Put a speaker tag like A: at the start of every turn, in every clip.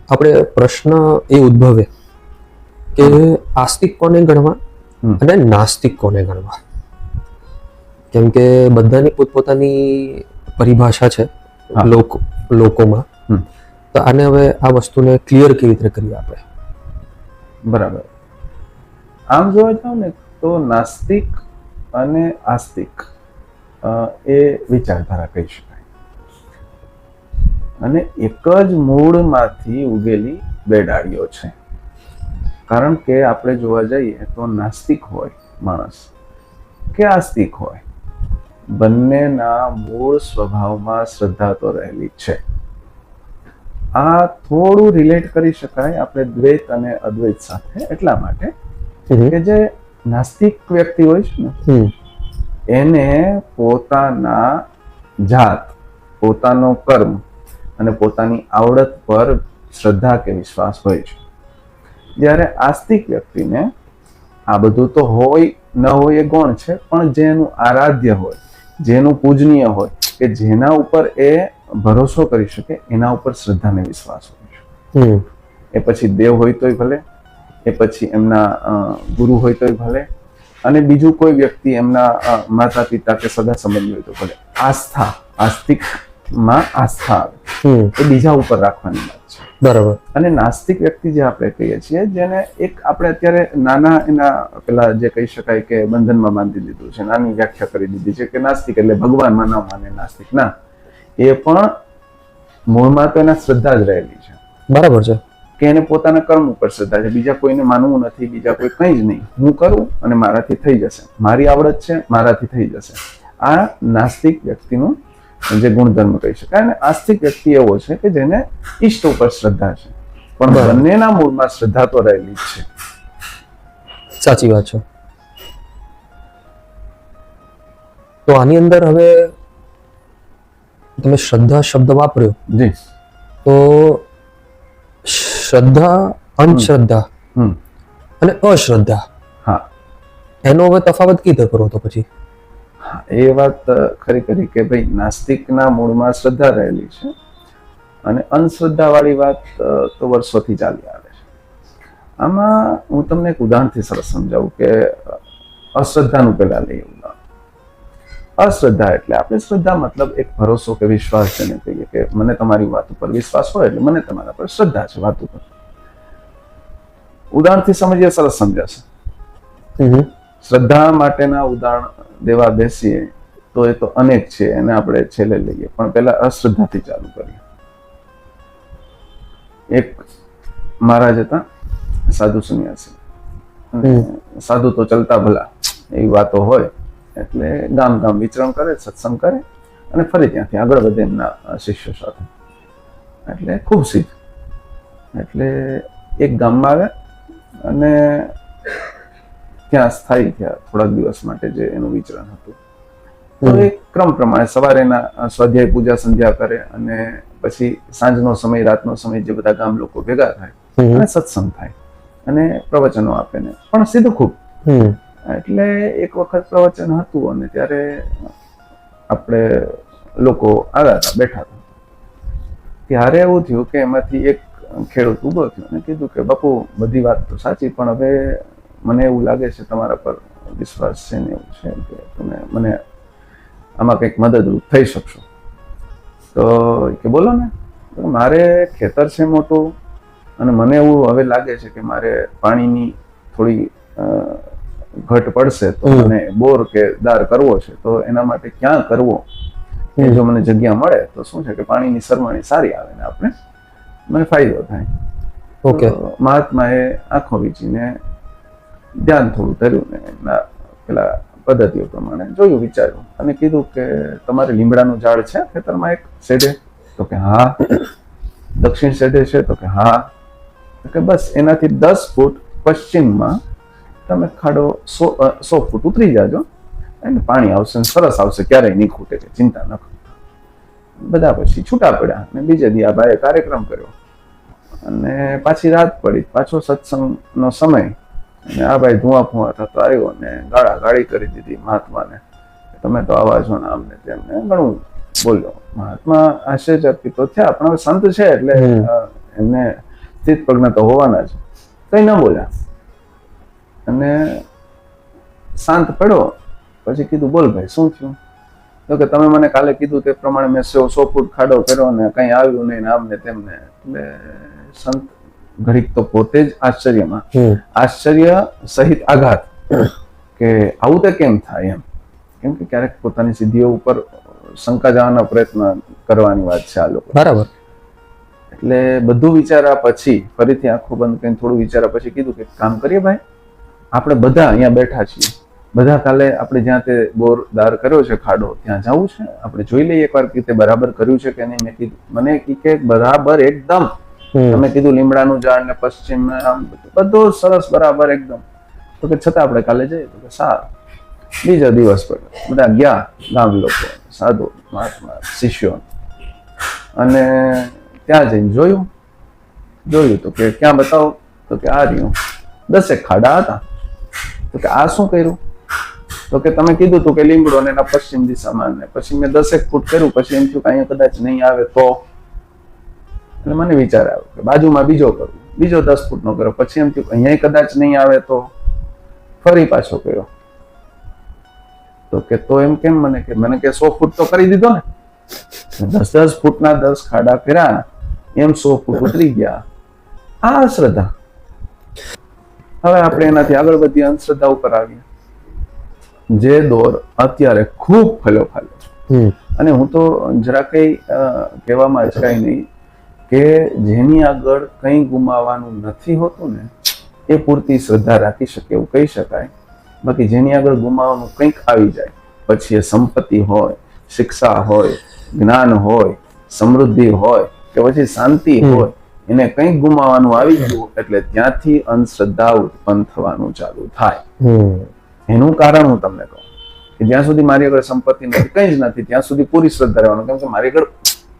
A: આપણે પ્રશ્ન એ ઉદ્ભવે કે આસ્તિક કોને ગણવા અને નાસ્તિક કોને ગણવા? કેમ કે બધાની પોતપોતાની પરિભાષા છે લોકોમાં. તો આને હવે આ વસ્તુને ક્લિયર કેવી રીતે કરીએ આપણે?
B: બરાબર. આમ જોવા જાવ ને તો નાસ્તિક અને આસ્તિક એ વિચારધારા કહી શકાય, અને એક જ મૂળમાંથી ઉગેલી બે ડાળીઓ છે. કારણ કે આપણે જોવા જઈએ તો નાસ્તિક હોય માણસ કે આસ્તિક હોય, બંનેના મૂળ સ્વભાવમાં શ્રદ્ધા તો રહેલી છે. આ થોડું રિલેટ કરી શકાય આપણે દ્વૈત અને અદ્વૈત સાથે, એટલા માટે કે જે નાસ્તિક વ્યક્તિ હોય છે ને, એને પોતાના જાત, પોતાનો કર્મ અને પોતાની આવડત પર શ્રદ્ધા કે વિશ્વાસ હોય છે. જ્યારે આસ્તિક વ્યક્તિને આ બધું તો હોય ન હોય એ ગૌણ છે, પણ જેનું આરાધ્ય હોય, જેનું પૂજનીય હોય, કે જેના ઉપર એ ભરોસો કરી શકે, એના ઉપર શ્રદ્ધા ને વિશ્વાસ હોય છે. એ પછી દેવ હોય તોય ભલે, એ પછી એમના ગુરુ હોય તોય ભલે, અને બીજું કોઈ વ્યક્તિ એમના માતા પિતા કે સગા સંબંધી હોય તો ભલે. આસ્થા, આસ્તિકમાં આસ્થા આવે એ બીજા ઉપર રાખવાની વાત છે.
A: બરાબર.
B: અને નાસ્તિક વ્યક્તિ જે આપણે કહીએ છીએ, જેને એક આપણે અત્યારે નાના એના પેલા જે કહી શકાય કે બંધનમાં બાંધી દીધું છે, નાની વ્યાખ્યા કરી દીધી છે કે નાસ્તિક એટલે ભગવાનમાં ન માને નાસ્તિક. ના, એ પણ મૂળમાં તો એના શ્રદ્ધા જ રહેલી છે.
A: બરાબર છે.
B: કે એને પોતાના કર્મ ઉપર શ્રદ્ધા છે, બીજા કોઈને માનવું નથી, બીજા કોઈ કંઈ જ નહીં, હું કરું અને મારાથી થઈ જશે, મારી આવડત છે, મારાથી થઈ જશે. આ નાસ્તિક વ્યક્તિનું જે ગુણધર્મ કહી શકાય. અને આસ્તિક વ્યક્તિ એવો છે કે જેને ઈષ્ટ ઉપર શ્રદ્ધા છે, પણ બંનેના મૂળમાં શ્રદ્ધા તો રહેલી જ છે.
A: સાચી વાત છે. તો આની અંદર હવે તમે શ્રદ્ધા શબ્દ વાપર્યો,
B: જી,
A: તો શ્રદ્ધા, અંધશ્રદ્ધા અને અશ્રદ્ધા,
B: હા,
A: એનો હવે તફાવત કઈ રીતે કરો તો પછી?
B: એ વાત ખરી કરી કે ભાઈ નાસ્તિકના મૂળમાં શ્રદ્ધા રહેલી છે, અને અંધશ્રદ્ધા વાળી વાત તો વર્ષોથી ચાલી આવે છે. આમાં હું તમને એક ઉદાહરણથી સરસ સમજાવું કે અશ્રદ્ધાનું પેલા લઈએ. અશ્રદ્ધા એટલે આપણે શ્રદ્ધા મતલબ એક ભરોસો કે વિશ્વાસ જેને કહીએ, કે મને તમારી વાત ઉપર વિશ્વાસ હોય એટલે મને તમારા પર શ્રદ્ધા છે વાત ઉપર. ઉદાહરણથી સમજીએ, સરસ સમજાશે. શ્રદ્ધા માટેના ઉદાહરણ દેવા બેસીએ તો એ તો અનેક છે, એને આપણે છેલ્લે લઈએ, પણ પહેલા અશ્રદ્ધાથી ચાલુ કરીએ. એક મહારાજ હતા, સાધુ સંન્યાસી. સાધુ તો ચલતા ભલા એવી વાતો હોય એટલે ગામ ગામ વિચરણ કરે, સત્સંગ કરે અને ફરી ત્યાંથી આગળ વધે એમના શિષ્યો સાથે. એટલે ખૂબ શીખ. એટલે એક ગામમાં આવે અને ત્યાં સ્થાયી થયા થોડાક દિવસ માટે, જે એનું વિચરણ હતું. તો એ ક્રમ પ્રમાણે સવારે એના સ્વાધ્યાય પૂજા સંધ્યા કરે, અને પછી સાંજનો સમય, રાતનો સમય જે બધા ગામ લોકો ભેગા થાય અને સત્સંગ થાય અને પ્રવચનો આપે ને, પણ સીધું ખૂબ. એટલે એક વખત પ્રવચન હતું અને ત્યારે આપણે લોકો આવ્યા હતા, બેઠા હતા. ત્યારે એવું થયું કે એમાંથી એક ખેડૂત ઉભો થયો અને કીધું કે બાપુ, બધી વાત તો સાચી, પણ હવે મને એવું લાગે છે તમારા પર વિશ્વાસ છે ને એવું છે કે તમે મને આમાં કંઈક મદદરૂપ થઈ શકશો. તો કે બોલો ને. મારે ખેતર છે મોટું, અને મને એવું હવે લાગે છે કે મારે પાણીની થોડી ઘટ પડશે, તો મને બોર કે દાર કરવો છે, તો એના માટે ક્યાં કરવો એ જો મને જગ્યા મળે તો શું છે કે પાણીની સરવાણી સારી આવે ને આપણે મને ફાયદો થાય.
A: ઓકે.
B: મહાત્માએ આંખો વીંચીને ધ્યાન થોડું ધર્યું ને એમના પેલા પદ્ધતિઓ પ્રમાણે જોયું, વિચાર્યું અને કીધું કે તમારે લીમડાનું ઝાડ છે ખેતરમાં એક શેઢે? તો કે હા. દક્ષિણ શેઢે છે? તો કે હા. કે બસ એનાથી 10 ફૂટ પશ્ચિમમાં તમે ખાડો 100 ફૂટ ઉતરી જાજો, એટલે પાણી આવશે, સરસ આવશે, ક્યારેય નહીં ખૂટે, કે ચિંતા ન કરો. બધા પછી છૂટા પડ્યા અને બીજે દી આ ભાઈએ કાર્યક્રમ કર્યો અને પાછી રાત પડી, પાછો સત્સંગનો સમય, અને આ ભાઈ ધુઆ ફુઆ થતો આવ્યો અને ગાળી કરી દીધી મહાત્માને, તમે તો આવા છો ને આમને તેમને ઘણું બોલ્યો. મહાત્મા આશ્ચર્યચકિત તો થયા, પણ હવે સંત છે એટલે એમને સ્થિત પ્રજ્ઞ તો હોવાના જ. કઈ ન બોલ્યા અને શાંત પડ્યો. પછી કીધું, બોલ ભાઈ શું થયું? તો કે તમે મને કાલે કીધું તે પ્રમાણે મેં 100 ફૂટ ખાડો કર્યો ને કઈ આવ્યું નહીં, આમ ને તેમને. એટલે સંત ઘડીક તો પોતે જ આશ્ચર્યમાં, આશ્ચર્ય સહિત આઘાત કે આવું તે કેમ થાય એમ. કેમ કે ક્યારેક પોતાની સિદ્ધિઓ ઉપર શંકા જવાનો પ્રયત્ન કરવાની વાત છે આ લોકો.
A: બરાબર.
B: એટલે બધું વિચાર્યા પછી ફરીથી આંખો બંધ કરીને થોડું વિચાર્યા પછી કીધું કે કામ કરીએ ભાઈ, આપણે બધા અહીંયા બેઠા છીએ, બધા કાલે આપણે જ્યાં તે બોરદાર કર્યો છે ખાડો ત્યાં જવું છે, આપણે જોઈ લઈએ એકવાર કે તે બરાબર કર્યું છે કે નહીં. મેં કીધું, મને કે બરાબર એકદમ. તમે કીધું લીમડાનું ઝાડ ને પશ્ચિમ બધું સરસ બરાબર એકદમ. તો કે છતાં આપણે કાલે જઈએ. તો કે સારું. બીજા દિવસ પર બધા ગયા, ગામ લોકો, સાધુ મહાત્મા, શિષ્યો, અને ત્યાં જઈને જોયું તો કે ક્યાં બતાવો? તો કે આ રહ્યું 10 ખાડા હતા. તો કે આ શું કર્યું? તો કે તમે કીધું તું કે લીમડો ને એના પશ્ચિમ દિશામાં, ને પછી મેં 10 ફૂટ કર્યું. પછી એમ થયું કે અહીંયા કદાચ નહીં આવે તો. એટલે મને વિચાર આવ્યો કે બાજુમાં બીજો કરું, બીજો 10 ફૂટનો કર્યો. પછી એમ થયું કે અહીંયા કદાચ નહીં આવે તો. ફરી પાછો કર્યો. તો કે તો એમ કેમ? મને કે 100 ફૂટ તો કરી દીધો ને. 10 ફૂટના 10 ખાડા કર્યા, એમ 100 ફૂટ ઉતરી ગયા. આ અંધશ્રદ્ધા. હવે આપણે એનાથી આગળ વધી અંધશ્રદ્ધા ઉપર આવીએ, જે દોર અત્યારે ખૂબ ફેલો ફાલ્યો. અને હું તો જરા કઈ કહેવામાં અચકાય નહીં કે જેની આગળ કંઈ ગુમાવવાનું નથી હોતું ને એ પૂરતી શ્રદ્ધા રાખી શકે એવું કહી શકાય. બાકી જેની આગળ ગુમાવવાનું કંઈક આવી જાય, પછી એ સંપત્તિ હોય, શિક્ષા હોય, જ્ઞાન હોય, સમૃદ્ધિ હોય કે પછી શાંતિ હોય, એને કંઈક ગુમાવવાનું આવી ગયું એટલે ત્યાંથી અંધશ્રદ્ધા ઉત્પન્ન થવાનું ચાલુ થાય. એનું કારણ હું તમને કહું કે જ્યાં સુધી મારી આગળ સંપત્તિ નથી, કંઈ જ નથી, ત્યાં સુધી પૂરી શ્રદ્ધા રહેવાનું. કેમ કે મારી આગળ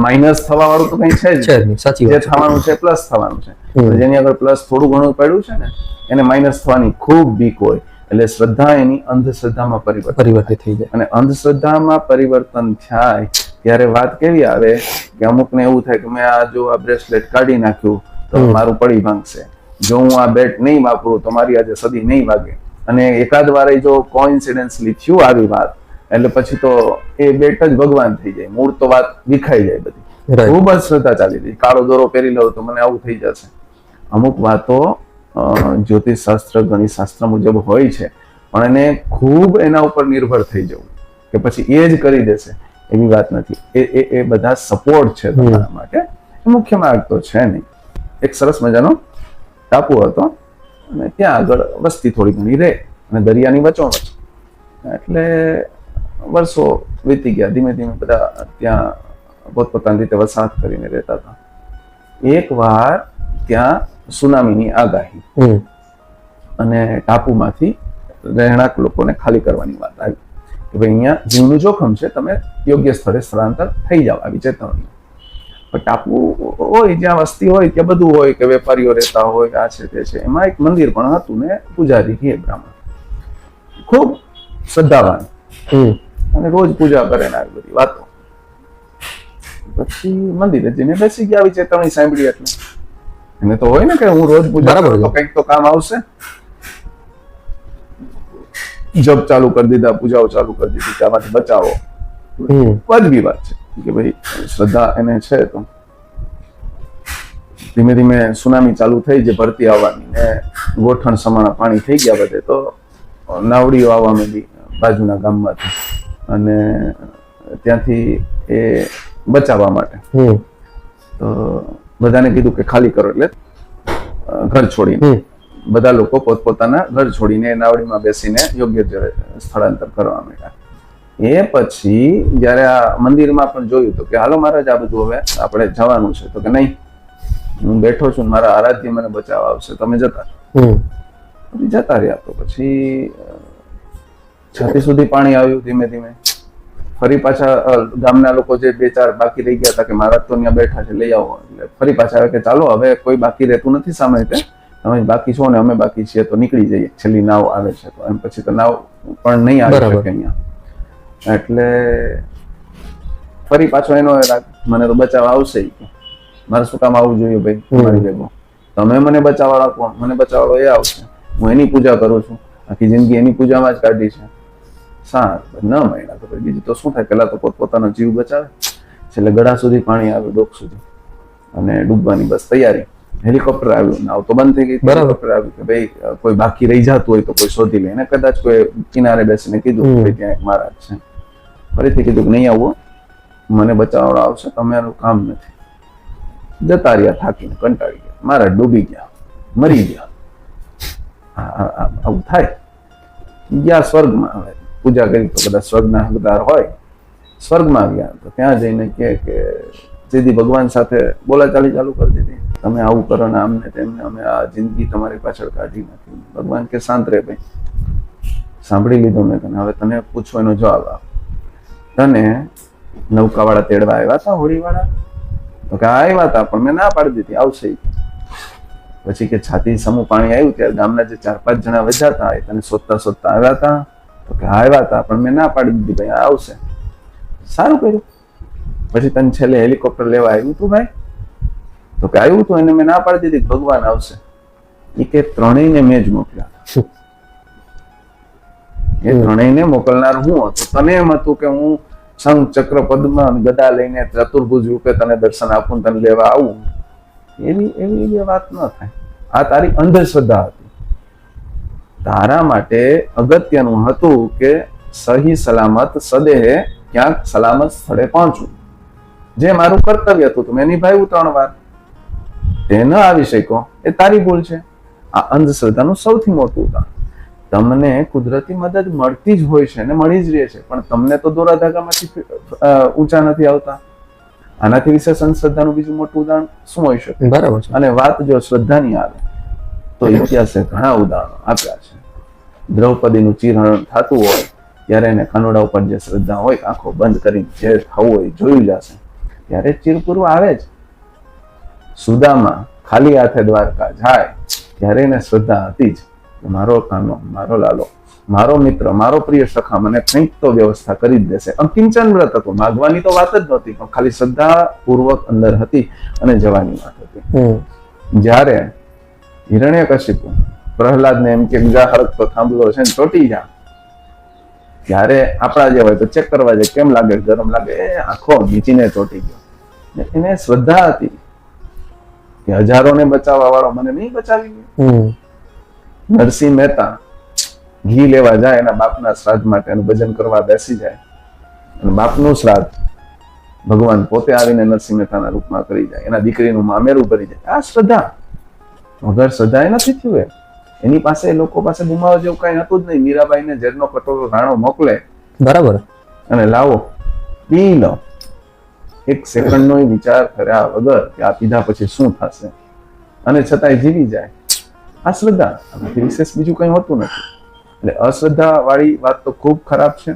B: માઇનસ થવા વાળું તો કંઈ છે જ નહીં. જે થવાનું છે પ્લસ થવાનું છે. જેની આગળ પ્લસ થોડું ઘણું પડ્યું છે ને એને માઇનસ થવાની ખૂબ બીક હોય. એટલે શ્રદ્ધા એની અંધશ્રદ્ધામાં પરિવર્તિત થઈ જાય. અને અંધશ્રદ્ધામાં પરિવર્તન થાય ત્યારે વાત કેવી આવે કે અમુકને એવું થાય કે મેં જો આ બ્રેસલેટ કાઢી નાખ્યું તો મારું પડી ભાંગશે, જો હું આ બેટ નહીં વાપરું તો મારી આજે સદી નહીં વાગે. અને એકાદ વાર જો કોઇન્સિડન્સલી થયું આવી વાત એટલે પછી તો એ બેટ જ ભગવાન થઈ જાય. મૂળ તો વાત વિખાઈ જાય બધી. ખૂબ જ શ્રદ્ધા ચાલી રહી, કાળો દોરો પહેરી લઉં તો મને આવું થઈ જશે. અમુક વાતો જ્યોતિષ શાસ્ત્ર, ગણિત શાસ્ત્ર મુજબ હોય છે, પણ એને ખૂબ એના ઉપર નિર્ભર થઈ જવું કે પછી એ જ કરી દેશે એવી વાત નથી. એ બધા સપોર્ટ છે તમારા માટે. મુખ્ય માર્ગ તો છે નહીં. એક સરસ મજાનો ટાપુ હતો અને ત્યાં આગળ વસ્તી થોડી ઘણી રહે અને દરિયાની વચોવચ. એટલે વર્ષો વીતી ગયા, ધીમે ધીમે બધા ત્યાં પોતપોતાની રીતે વસાહત કરીને રહેતા હતા. એક વાર ત્યાં સુનામીની આગાહી અને ટાપુમાંથી રહેણાંક લોકોને ખાલી કરવાની વાત આવી કે ભાઈ અહીંયા જીવનું જોખમ છે, તમે યોગ્ય સ્થળે સ્થળાંતર થઈ જાવ. આવી ચેતવણી. પણ ટાપુ હોય જ્યાં વસ્તી હોય ત્યાં બધું હોય કે વેપારીઓ રહેતા હોય, આ છે તે છે. એમાં એક મંદિર પણ હતું ને પૂજારી કે બ્રાહ્મણ, ખૂબ શ્રદ્ધાવાન અને રોજ પૂજા કરે ને આવી બધી વાતો. પછી મંદિરે જઈને બેસી ગયા. આવી ચેતવણી સાંભળી એટલે એને તો હોય ને કે હું રોજ પૂજા કરું તો કંઈક તો કામ આવશે. જપ ચાલુ કરી દીધા, પૂજાઓ ચાલુ કરી દીધી કે આમાંથી બચાવો. વાજબી વાત છે કે ભાઈ શ્રદ્ધા એને છે. તો ધીમે ધીમે સુનામી ચાલુ થઈ, જે ભરતી આવવાની ને ગોઠણ સમાણા પાણી થઈ ગયા બધે. તો નાવડીઓ આવવા માંડી બાજુના ગામમાંથી અને ત્યાંથી એ બચાવવા માટે તો બધાને કીધું કે ખાલી કરો. એટલે ઘર છોડીને બધા લોકો પોતપોતાના ઘર છોડીને નાવડીમાં બેસીને યોગ્ય સ્થળાંતર કરવા માંડ્યા. એ પછી જયારે આ મંદિરમાં પણ જોયું તો કે હાલો મહારાજ આ બધું હવે આપણે જવાનું છે. તો કે નહીં, હું બેઠો છું, મારા આરાધ્ય મને બચાવવા આવશે, તમે જતા રહ્યા. તો પછી છાતી સુધી પાણી આવ્યું. ધીમે ધીમે ફરી પાછા ગામના લોકો જે 2-4 બાકી રહી ગયા હતા કે મહારાજ તો ત્યાં બેઠા છે, લઈ આવો. એટલે ફરી પાછા આવે કે ચાલો હવે કોઈ બાકી રહેતું નથી સામે, તમે બાકી છો ને અમે બાકી છીએ તો નીકળી જઈએ, છેલ્લી નાવ આવે છે. તો એમ પછી તો નાવ પણ નહીં આવી શકે અહીંયા. એટલે ફરી પાછો એનો મને તો બચાવ આવશે, મારે શું કામ આવવું જોઈએ ભાઈ તમારી ભેગો. તમે મને બચાવવાળા કોણ? મને બચાવવાળો એ આવશે, હું એની પૂજા કરું છું, આખી જિંદગી એની પૂજામાં જ કાઢી છે. ન મળ્યા તો બીજું તો શું થાય? પેલા તો પોતપોતાનો જીવ બચાવે, છેલ્લે ગળા સુધી પાણી આવે, ડોક સુધી, અને ડૂબવાની બસ તૈયારી. હેલિકોપ્ટર આવ્યું, નાવ તો બંધ થઈ ગઈ. હેલિકોપ્ટર આવ્યું કે ભાઈ કોઈ બાકી રહી જતું હોય તો કોઈ શોધી લે. એને કદાચ કોઈ કિનારે બેસીને કીધું કે ત્યાં એક મહારાજ છે, ફરીથી કીધું કે નહીં આવો, મને બચાવવા આવશે, તમારું કામ નથી. જતા રહ્યા થાકીને, કંટાળી ગયા, મહારાજ ડૂબી ગયા, મરી ગયા. આવું થાય. ગયા સ્વર્ગમાં. હવે પૂજા કરી તો કદાચ સ્વર્ગના હકદાર હોય, સ્વર્ગમાં ગયા તો ત્યાં જઈને કે સીધી ભગવાન સાથે બોલાચાલી ચાલુ કરી દીધી. તમે આવું કરો ને આમને તેમને, અમે આ જિંદગી તમારી પાછળ કાઢી નાખી. ભગવાન કે શાંત રહે ભાઈ, સાંભળી લીધું મેં તને, હવે તને પૂછો એનો જવાબ આપ. તને નૌકાવાળા તેડવા આવ્યા હતા, હોડીવાળા? તો કે આવ્યા હતા, પણ મેં ના પાડી દીધી, આવશે. પછી કે છાતી સમૂહ પાણી આવ્યું ત્યારે ગામના જે 4-5 જણા વધ્યા હતા એ તને શોધતા શોધતા આવ્યા હતા? તો કે આવ્યા હતા, પણ મેં ના પાડી દીધી, ભાઈ આવશે. સારું કર્યું. પછી તને છેલ્લે હેલિકોપ્ટર લેવા આવ્યું તું ભાઈ? તો કે આવ્યું તું, એને મેં ના પાડી દીધી, ભગવાન આવશે. એ કે ત્રણેયને મેં જ મોકલ્યા. એ ત્રણેયને મોકલનાર હું હતો. તને એમ હતું કે હું શંખ ચક્ર પદ્મ ગદા લઈને ચતુર્ભુજ રૂપે તને દર્શન આપું, તને લેવા આવું. એવી વાત ન થાય. આ તારી અંધશ્રદ્ધા હતી. તારા માટે અગત્યનું હતું કે સહી સલામત સદેહે ક્યાંક સલામત સ્થળે પહોંચવું, જે મારું કર્તવ્ય હતું મેં નિભાવ્યું 3 વાર. તે ન આવી શક્યો એ તારી ભૂલ છે. આ અંધશ્રદ્ધાનું સૌથી મોટું ઉદાહરણ. તમને કુદરતી મદદ મળતી જ હોય છે ને મળી જ રહે છે, પણ તમને તો દોરા ધાગામાંથી ઊંચા નથી આવતા. આનાથી વિશેષ અંધશ્રદ્ધાનું બીજું મોટું ઉદાહરણ શું હોઈ શકે?
A: બરાબર છે.
B: અને વાત જો શ્રદ્ધાની આવે તો ઇતિહાસે ઘણા ઉદાહરણો આપ્યા છે. દ્રૌપદીનું ચીરહરણ થતું હોય ત્યારે એને કાનુડા ઉપર જે શ્રદ્ધા હોય, આંખો બંધ કરીને જે થવું હોય જોયું જશે, ત્યારે ચીરપૂર્વ આવે જ. સુદામા ખાલી હાથે દ્વારકા જાય ત્યારે એને શ્રદ્ધા હતી જ કે મારો કાનો, મારો લાલો, મારો મિત્ર, મારો પ્રિય સખા મને કંઈક તો વ્યવસ્થા કરી જ દેશે. અંકિંચન વ્રત હતું, માગવાની તો વાત જ નહોતી, પણ ખાલી શ્રદ્ધા પૂર્વક અંદર હતી અને જવાની વાત હતી. જ્યારે હિરણ્યકશિપુ પ્રહલાદને એમ કે બીજા હરક તો થાંભલો છે ને ચોટી જા, ત્યારે આપણા જે હોય તો ચેક કરવા જાય, કેમ લાગે? ગરમ લાગે? આખો નીચીને ચોટી ગયો. એને શ્રદ્ધા હતી કે હજારોને બચાવવા વાળો મને નહીં બચાવી ગયો. નરસિંહ મહેતા ઘી લેવા જાય, એના બાપના શ્રાદ્ધ માટે એનું ભજન કરવા બેસી જાય, અને બાપનું શ્રાદ્ધ ભગવાન પોતે આવીને નરસિંહ મહેતાના રૂપમાં કરી જાય, એના દીકરીનું મામેરું ભરી જાય. આ શ્રદ્ધા. વગર શ્રદ્ધા એ નથી થયું. એની પાસે, એ લોકો પાસે ગુમાવવા જેવું કઈ હતું જ નહીં. મીરાબાઈને ઝેરનો કટોરો રાણો મોકલે, બરાબર, અને લાવો પી લો. 1 સેકન્ડનો વિચાર કર્યા વગર કે આ પીધા પછી શું થશે, અને છતાંય જીવી જાય. આ શ્રદ્ધા. આનાથી વિશેષ બીજું કઈ હોતું નથી. એટલે અશ્રદ્ધા વાળી વાત તો ખૂબ ખરાબ છે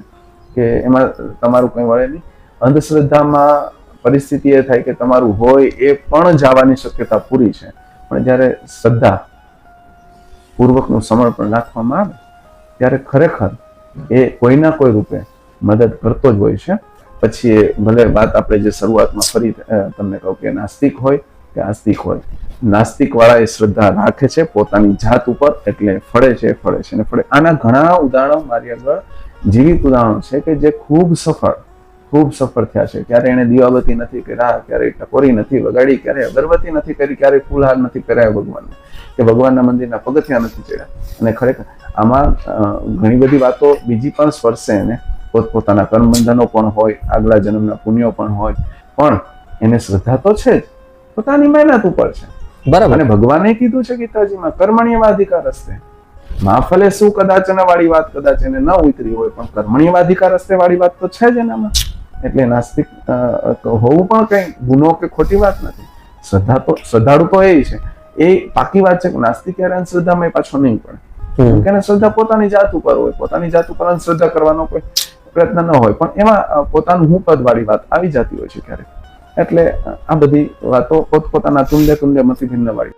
B: કે એમાં તમારું કઈ વળે નહીં. અંધશ્રદ્ધામાં પરિસ્થિતિ એ થાય કે તમારું હોય એ પણ જવાની શક્યતા પૂરી છે, પણ જ્યારે શ્રદ્ધા પૂર્વકનું સમર્પણ રાખવામાં આવે ત્યારે ખરેખર એ કોઈના કોઈ રૂપે મદદ કરતો જ હોય છે. પછી એ ભલે વાત આપણે જે શરૂઆતમાં ફરી તમને કહું કે નાસ્તિક હોય કે આસ્તિક હોય, નાસ્તિક વાળા એ શ્રદ્ધા રાખે છે પોતાની જાત ઉપર, એટલે ફળે છે ને ફળે. આના ઘણા ઉદાહરણો મારી આગળ જીવિત ઉદાહરણો છે કે જે ખૂબ સફળ થયા છે. ક્યારે એને દીવાબત્તી નથી કર્યા, ક્યારે ટકોરી નથી વગાડી, ક્યારે અગરબત્તી નથી કરી, ક્યારે ફૂલહાર નથી પહેરાયો ભગવાનને, કે ભગવાનના મંદિરના પગથિયા નથી ચડ્યા. અને ખરેખર આમાં ઘણી બધી વાતો બીજી પણ સ્પર્શે એને. પોતપોતાના કર્મ બંધનો પણ હોય, આગલા જન્મના પુણ્યો પણ હોય, પણ એને શ્રદ્ધા તો છે જ, પોતાની મહેનત ઉપર છે. બરાબર. અને ભગવાને કીધું છે ગીતાજીમાં કર્મણ્યવાધિકાર હસ્તે મા ફલે શું કદાચ વાળી વાત કદાચ એને ન ઉતરી હોય, પણ કર્મણ્યવાધિકાર હસ્તે વાળી વાત તો છે જ એનામાં. એટલે નાસ્તિક હોવું પણ કઈ ગુનો કે ખોટી વાત નથી. શ્રદ્ધાળુ તો એ છે, એ પાકી વાત છે કે નાસ્તિક યાર અંધશ્રદ્ધામાં પાછો નહીં પડે. કે શ્રદ્ધા પોતાની જાત ઉપર હોય, પોતાની જાત ઉપર અંધશ્રદ્ધા કરવાનો કોઈ પ્રયત્ન ન હોય, પણ એમાં પોતાનું હું પદ વાળી વાત આવી જતી હોય છે ક્યારેક. એટલે આ બધી વાતો પોતપોતાના તુંડે મથી ભિન્ન વાળી